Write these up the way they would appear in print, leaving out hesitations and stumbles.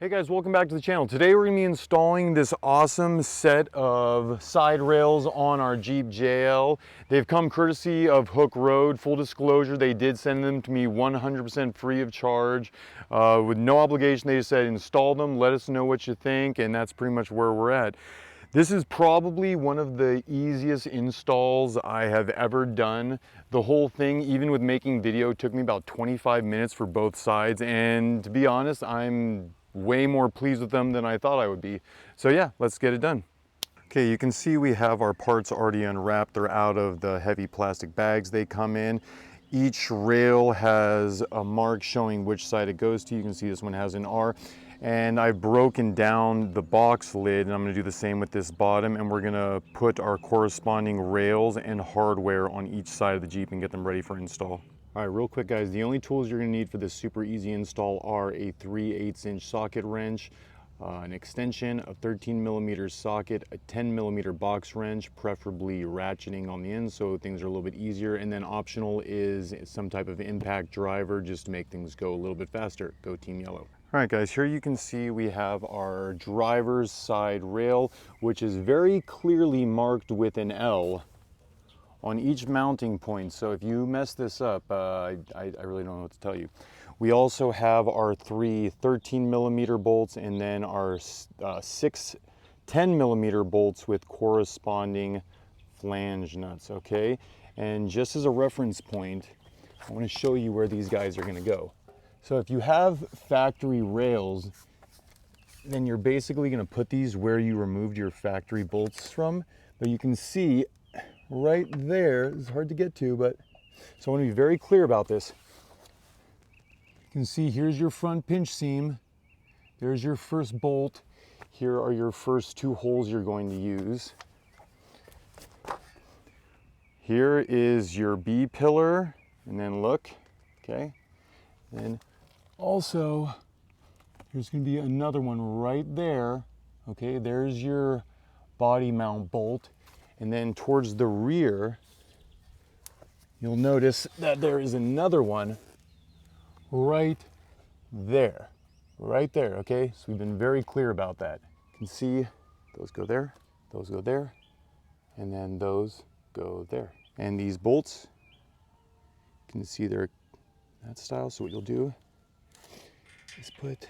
Hey guys, welcome back to the channel. Today we're going to be installing this awesome set of side rails on our Jeep JL. They've come courtesy of Hooke Road. Full disclosure, they did send them to me 100% free of charge with no obligation. They just said install them, let us know what you think, and that's pretty much where we're at. This is probably one of the easiest installs I have ever done. The whole thing, even with making video, took me about 25 minutes for both sides, and to be honest, I'm way more pleased with them than I thought I would be. So yeah, let's get it done. Okay, you can see we have our parts already unwrapped. They're out of the heavy plastic bags they come in. Each rail has a mark showing which side it goes to. You can see this one has an R. And I've broken down the box lid, and I'm gonna do the same with this bottom, and we're gonna put our corresponding rails and hardware on each side of the Jeep and get them ready for install. All right, real quick guys, the only tools you're gonna need for this super easy install are a 3/8" socket wrench, an extension, a 13mm socket, a 10mm box wrench, preferably ratcheting on the end so things are a little bit easier, and then optional is some type of impact driver just to make things go a little bit faster. Go Team Yellow. All right guys, here you can see we have our driver's side rail, which is very clearly marked with an L on each mounting point. So if you mess this up, I really don't know what to tell you. We also have our three 13mm bolts and then our six 10mm bolts with corresponding flange nuts, okay? And just as a reference point, I want to show you where these guys are going to go. So if you have factory rails, then you're basically going to put these where you removed your factory bolts from. But you can see right there, it's hard to get to, but so I want to be very clear about this. You can see here's your front pinch seam, there's your first bolt, here are your first two holes you're going to use. Here is your B pillar, and then look, okay, and also there's going to be another one right there, okay, there's your body mount bolt. And then towards the rear, you'll notice that there is another one right there, okay? So we've been very clear about that. You can see those go there, and then those go there. And these bolts, you can see they're that style. So what you'll do is put,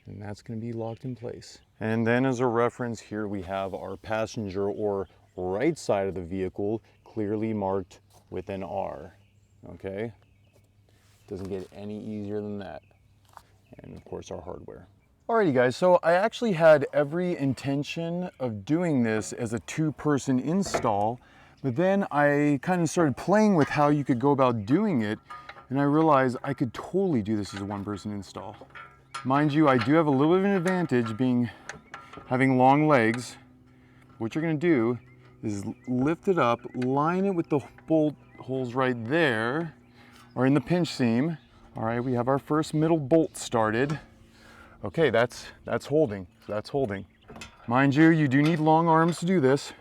and that's going to be locked in place. And then as a reference, here we have our passenger or right side of the vehicle clearly marked with an R, okay? Doesn't get any easier than that. And of course our hardware. Alrighty guys, so I actually had every intention of doing this as a two-person install, but then I kind of started playing with how you could go about doing it, and I realized I could totally do this as a one-person install. Mind you, I do have a little bit of an advantage having long legs. What you're going to do is lift it up, line it with the bolt holes right there, or in the pinch seam. All right, we have our first middle bolt started. Okay, that's holding. So that's holding. Mind you, you do need long arms to do this.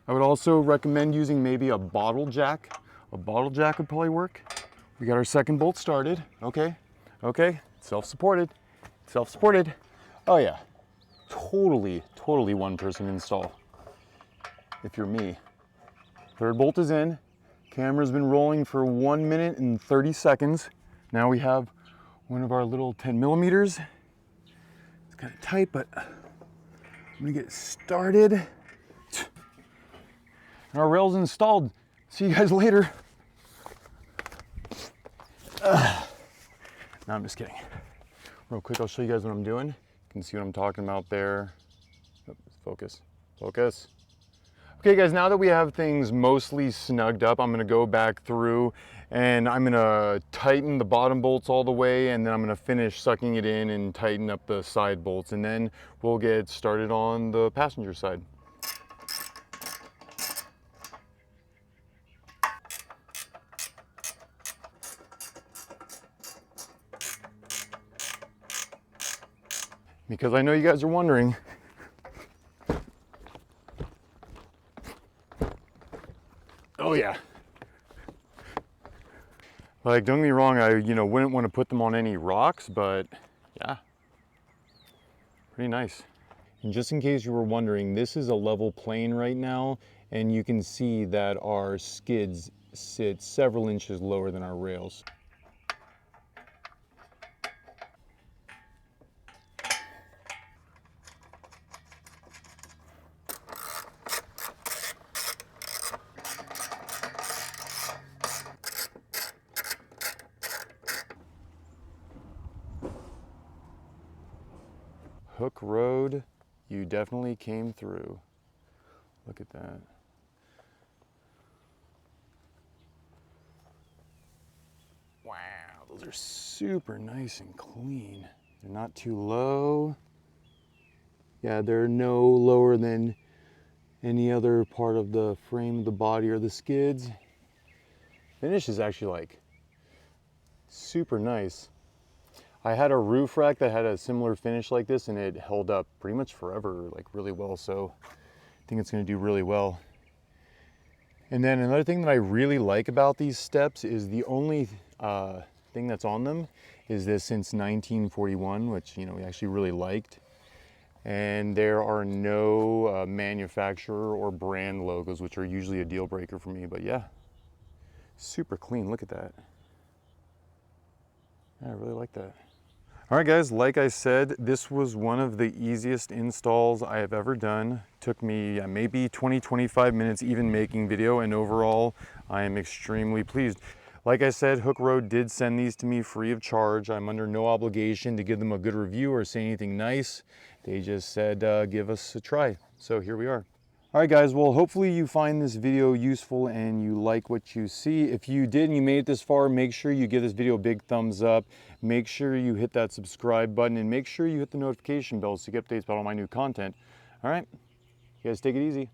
I would also recommend using maybe a bottle jack. A bottle jack would probably work. We got our second bolt started. Okay, self-supported. Self-supported. Oh yeah, totally one-person install if you're me. Third bolt is in. Camera's been rolling for 1 minute and 30 seconds. Now we have one of our little 10mm. It's kind of tight, but I'm gonna get started. Our rail's installed. See you guys later. No, I'm just kidding. Real quick, I'll show you guys what I'm doing. You can see what I'm talking about there. Oh, focus. Okay guys, now that we have things mostly snugged up, I'm gonna go back through and I'm gonna tighten the bottom bolts all the way, and then I'm gonna finish sucking it in and tighten up the side bolts, and then we'll get started on the passenger side. Because I know you guys are wondering. Oh yeah. Like, don't get me wrong, I wouldn't want to put them on any rocks, but Yeah, pretty nice. And just in case you were wondering, this is a level plane right now, and you can see that our skids sit several inches lower than our rails. Hooke Road, you definitely came through. Look at that. Wow, those are super nice and clean. They're not too low. Yeah, they're no lower than any other part of the frame of the body or the skids. Finish is actually like super nice. I had a roof rack that had a similar finish like this and it held up pretty much forever, like really well. So I think it's gonna do really well. And then another thing that I really like about these steps is the only thing that's on them is this since 1941, which, you know, we actually really liked. And there are no manufacturer or brand logos, which are usually a deal breaker for me. But yeah, super clean. Look at that. Yeah, I really like that. All right, guys, like I said, this was one of the easiest installs I have ever done. Took me maybe 20-25 minutes even making video, and overall, I am extremely pleased. Like I said, Hooke Road did send these to me free of charge. I'm under no obligation to give them a good review or say anything nice. They just said, give us a try. So here we are. All right, guys, well, hopefully you find this video useful and you like what you see. If you did and you made it this far, make sure you give this video a big thumbs up. Make sure you hit that subscribe button and make sure you hit the notification bell to get updates about all my new content. All right, you guys take it easy.